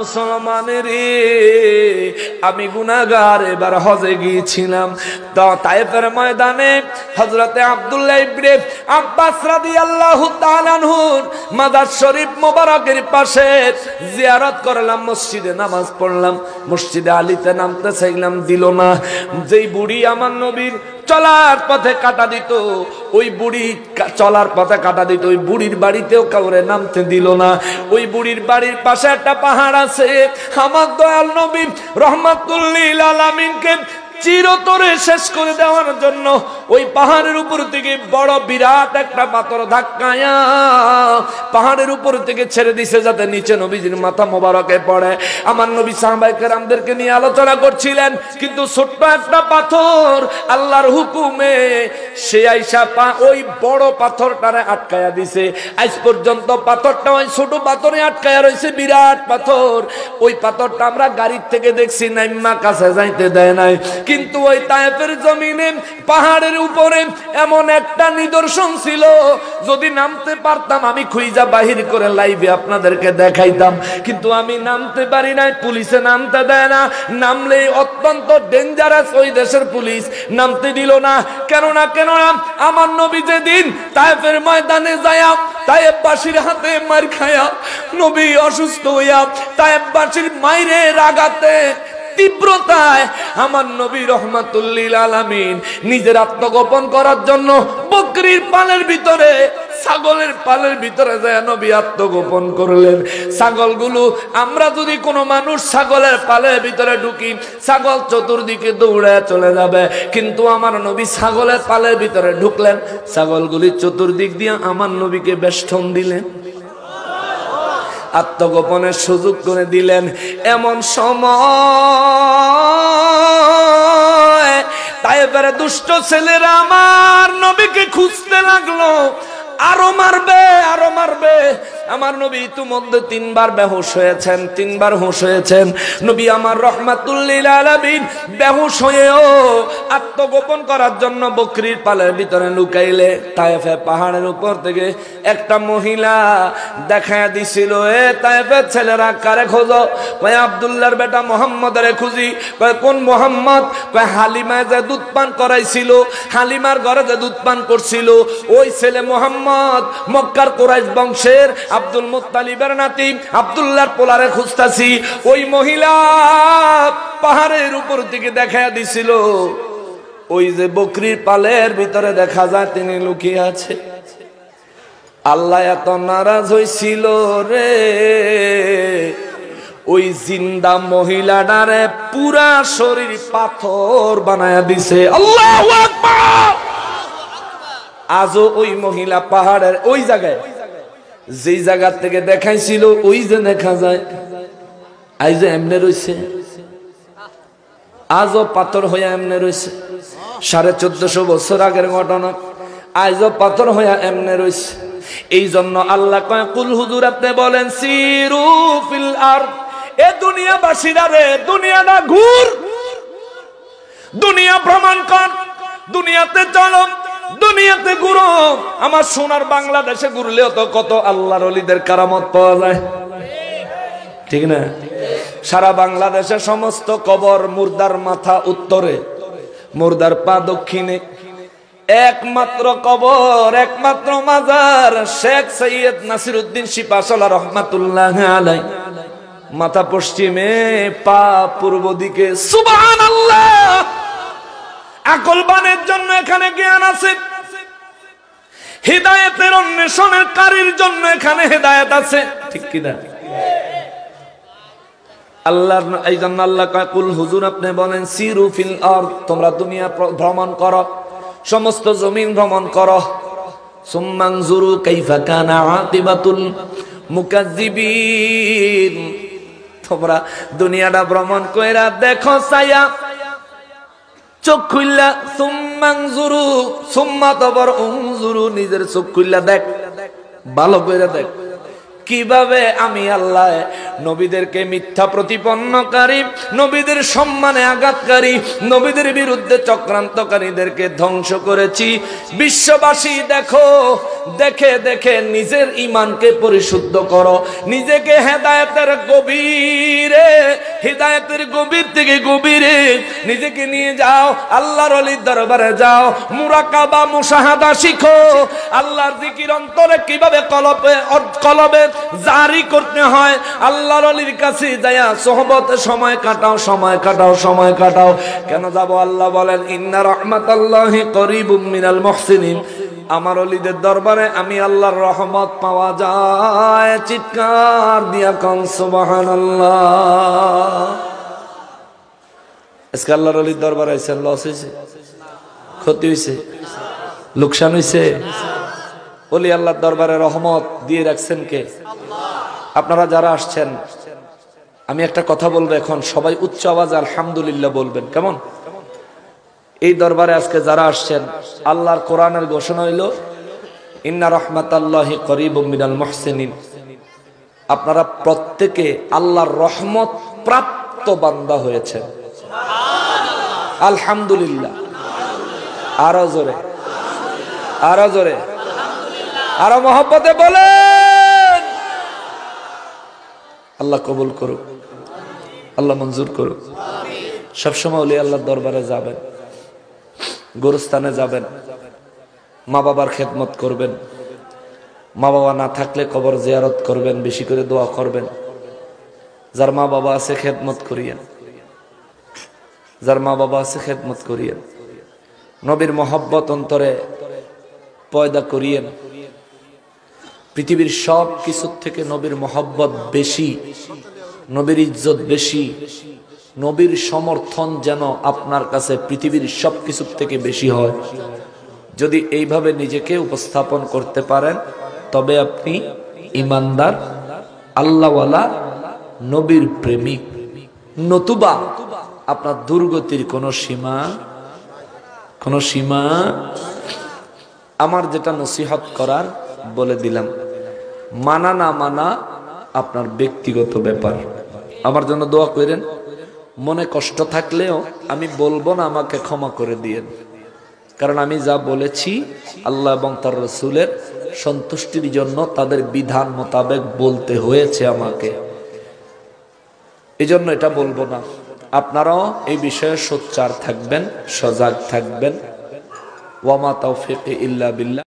মুসলমানের আমি গুনাহগার। এবার হজে গিয়েছিলাম, তায়েফের ময়দানে হযরতে আব্দুল্লাহ ইবনে আব্বাস রাদিয়াল্লাহু তাআলা আনহুর মাজার শরীফ মোবারকের পাশে জিয়ারত করলাম, মসজিদে নামাজ পড়লাম। মসজিদে আলীতে নামতে চাইলাম, দিল না। যেই বুড়ি আমার নবীর চলার পথে কাটা দিত, ওই বুড়ি চলার পথে কাটা দিত, ওই বুড়ির বাড়িতেও কাউরে নামতে দিল না। ওই বুড়ির বাড়ির পাশে একটা পাহাড় আছে। আমার দয়াল নবী রাহমাতুল লিল আলামিনকে চিরতরে শেষ করে দেওয়ার জন্য ওই পাহাড়ের উপর থেকে বড় বিরাট একটা পাথর ধাক্কায়া পাহাড়ের উপর থেকে ছেড়ে দিছে, যাতে নিচে নবীজির মাথা মোবারকে পড়ে। আমার নবী সাহাবায়ে কেরামদেরকে নিয়ে আলোচনা করছিলেন, কিন্তু ছোট্ট একটা পাথর আল্লাহর হুকুমে সে আইসা ওই বড় পাথরটারে আটকায়া দিছে। আজ পর্যন্ত পাথরটা ওই ছোট পাথরে আটকায়া রয়েছে, বিরাট পাথর। ওই পাথরটা আমরা গাড়ির থেকে দেখছি, নাইম্মা কাছে যাইতে দেয় নাই। কিন্তু ওই তায়েফের জমিনে পাহাড়ের উপরে এমন একটা নিদর্শন ছিল, যদি নামতে পারতাম আমি খুঁজা বাহির করে লাইভে আপনাদেরকে দেখাইতাম, কিন্তু আমি নামতে পারি নাই। পুলিশে নামতে দেয় না, নামলে অত্যন্ত ডেঞ্জারাস। ওই দেশের পুলিশ নামতে দিল না। কেননা আমার নবী যেদিন তায়েফের ময়দানে যায় তায়েফবাসীর হাতে মার খায়া নবী অসুস্থ হইয়া তায়েফবাসীর মাইরে রাগাতে তীব্রতায় আমার নবী রাহমাতুল লিল আলামিন নিজের আত্মগোপন করার জন্য বকরির পালের ভিতরে, ছাগলের পালের ভিতরে যায় নবী আত্মগোপন করলেন। ছাগলগুলো, আমরা যদি কোনো মানুষ ছাগলের পালের ভিতরে ঢুকি, ছাগল চতুর্দিকে দৌড়ে চলে যাবে, কিন্তু আমার নবী ছাগলের পালের ভিতরে ঢুকলেন, ছাগলগুলি চতুর্দিক দিয়ে আমার নবীকে বেষ্টন দিলেন, আত্মগোপনের সুযোগ করে দিলেন। এমন সময় তায়েফের দুষ্ট ছেলেরা আমার নবীকে খুঁজতে লাগলো, আরো মারবে, আরো মারবে। আমার নবী ইতিমধ্যে 3 বার বেহুশ হয়েছেন, 3 বার হুঁশ হয়েছেন। নবী আমার রাহমাতুল লিল আলামিন বেহুশ হয়েও আত্মগোপন করার জন্য বকরির পালের ভিতরে লুকাইলে তায়েফে পাহাড়ের উপর থেকে একটা মহিলা দেখায় দিছিল, এ তায়েফের ছেলেরা কারে খোঁজো? কয় আব্দুল্লাহর বেটা মুহাম্মদরে খুঁজি। কয় কোন মুহাম্মদ? কয় হালিমায় যে দুধ পান করাইছিল, হালিমার ঘরে যে দুধ পান করছিল ওই ছেলে মুহাম্মদ, মক্কার কুরাইশ বংশের আব্দুল মুত্তালিবের নাতি আব্দুল্লাহর পোলারে খুঁজতাছি। ওই মহিলা পাহাড়ের উপর থেকে দেখায়া দিছিল, ওই যে বকরির পালের ভিতরে দেখা যায় তিনি লুকিয়ে আছে। আল্লাহ এত নারাজ হইছিল রে, ওই জিন্দা মহিলাটারে পুরা শরীর পাথর বানায়া দিছে। আল্লাহু আকবার। আজও ওই মহিলা পাহাড়ের ওই জায়গায়, যেই জায়গা থেকে দেখাইছিল ওই যে দেখা যায়, আজ এমনে রয়েছে, আজও পাথর হইয়া এমনে রয়েছে। 1450 বছর আগের ঘটনা, আজও পাথর হইয়া এমনে রয়েছে। এই জন্য আল্লাহ কয়, কুল হুজুর আপনি বলেন সিরু ফিল আরদ, এ দুনিয়াবাসীরা রে, দুনিয়াটা ঘুর, দুনিয়া ভ্রমণ কর, দুনিয়াতে চলো, দুনিয়াতে ঘুরো। আমার সোনার বাংলাদেশে ঘুরলেও তো কত আল্লাহর ওলিদের কারামত পাওয়া যায়, ঠিক না? সারা বাংলাদেশে সমস্ত কবর, মুর্দার মাথা উত্তরে, মুর্দার পা দক্ষিণে, একমাত্র কবর, একমাত্র মাজার শেখ সৈয়দ নাসিরউদ্দিন শিপাশালা রহমাতুল্লাহ আলাইহি, মাথা পশ্চিমে, পা পূর্ব দিকে। সুবহানাল্লাহ। আকলবানের জন্য এখানে জ্ঞান আছে, হিদায়াতের অন্বেষণের কারীর জন্য এখানে হিদায়াত আছে, ঠিক কি না? আল্লাহ এই জন্য আল্লাহ কয়, কুল হুজুর আপনি বলেন সিরু ফিল আরদ, তোমরা দুনিয়া ভ্রমণ করো, সমস্ত জমিন ভ্রমণ করো। সুম্মানজুরু কাইফা কানা আকিবাতুল মুকাজ্জিবিন, তোমরা দুনিয়াটা ভ্রমণ কইরা দেখো, ছায়া চোখ খুললা, সুম্মানজুরু, সুম্মা তবর উনজুরু, নিজের চোখ খুললা দেখ, ভালো করে দেখ। কিভাবে আমি আল্লাহ নবীদেরকে মিথ্যা প্রতিপন্নকারী, নবীদের সম্মানে আঘাতকারী, নবীদের বিরুদ্ধে চক্রান্তকারীদেরকে ধ্বংস করেছি। বিশ্ববাসী দেখো, দেখে দেখে নিজের ঈমানকে পরিশুদ্ধ করো, নিজেকে হেদায়েতের গভীরে, হেদায়েতের গভীর থেকে গভীরে নিজেকে নিয়ে যাও, আল্লাহর ওলির দরবারে যাও, মুরাকাবা মুশাহাদা শিখো, আল্লাহর জিকির অন্তরে কিভাবে কলবে জারি করতে হয়, আল্লাহর ওলির কাছে যায়া সোহবতে সময় কাটাও, সময় কাটাও, সময় কাটাও। কেন যাব? আল্লাহ বলেন ইন্না রাহমাতাল্লাহি করিবুম মিনাল মুহসিনিন, আমার ওলিদের দরবারে আমি আল্লাহর রহমত পাওয়া যায়। চিৎকার দিয়া কোন সুবহানাল্লাহ। আজকে আল্লাহর ওলির দরবারে আইছেন, লস হইছে, ক্ষতি হইছে, লোকসান হইছে? ওলি আল্লাহর দরবারে রহমত দিয়ে রাখছেন কে? আপনারা যারা আসছেন, আমি একটা কথা বলবো এখন, সবাই উচ্চ আওয়াজে আলহামদুলিল্লাহ বলবেন, কেমন? এই দরবারে আজকে যারা আসছেন, আল্লাহর কোরআনের ঘোষণা হইল ইন্না রাহমাতাল্লাহি করিবুম মিনাল মুহসিনিন, আপনারা প্রত্যেকে আল্লাহর রহমত প্রাপ্ত বান্দা হয়েছেন। আলহামদুলিল্লাহ। আরো জোরে, আরো জোরে, আরো মহব্বতে বলেন। আল্লাহ কবুল করুক, আল্লাহ মঞ্জুর করুক। সবসময় ওলি আল্লাহর দরবারে যাবেন, গোরস্থানে যাবেন, মা বাবার খেদমত করবেন, মা বাবা না থাকলে কবর জিয়ারত করবেন, বেশি করে দোয়া করবেন। যার মা বাবা আছে খেদমত করিয়েন, যার মা বাবা আছে খেদমত করিয়েন। নবীর মহব্বত অন্তরে পয়দা করিয়েন। পৃথিবীর সব কিছুর থেকে নবীর মহব্বত বেশি, নবীর ইজ্জত বেশি, নবীর সমর্থন যেন আপনার কাছে পৃথিবীর সব কিছুর থেকে বেশি হয়। যদি এইভাবে নিজেকে উপস্থাপন করতে পারেন, তবে আপনি ইমানদার, আল্লাহওয়ালা, নবীর প্রেমিক। নতুবা আপনার দুর্গতির কোনো সীমা। আমার যেটা নসিহত করার বলে দিলাম, মানা না মানা আপনার ব্যক্তিগত ব্যাপার। আমার জন্য দোয়া করেন। মনে কষ্ট থাকলেও আমি বলবো না আমাকে ক্ষমা করে দিয়েন, কারণ আমি যা বলেছি আল্লাহ এবং তার রাসূলের সন্তুষ্টির জন্য তাদের বিধান মোতাবেক বলতে হয়েছে আমাকে, এজন্য এটা বলবো না। আপনারাও এই বিষয়ে সোচ্চার থাকবেন, সজাগ থাকবেন। ওয়া মা তাওফীকি ইল্লা বিল্লাহ।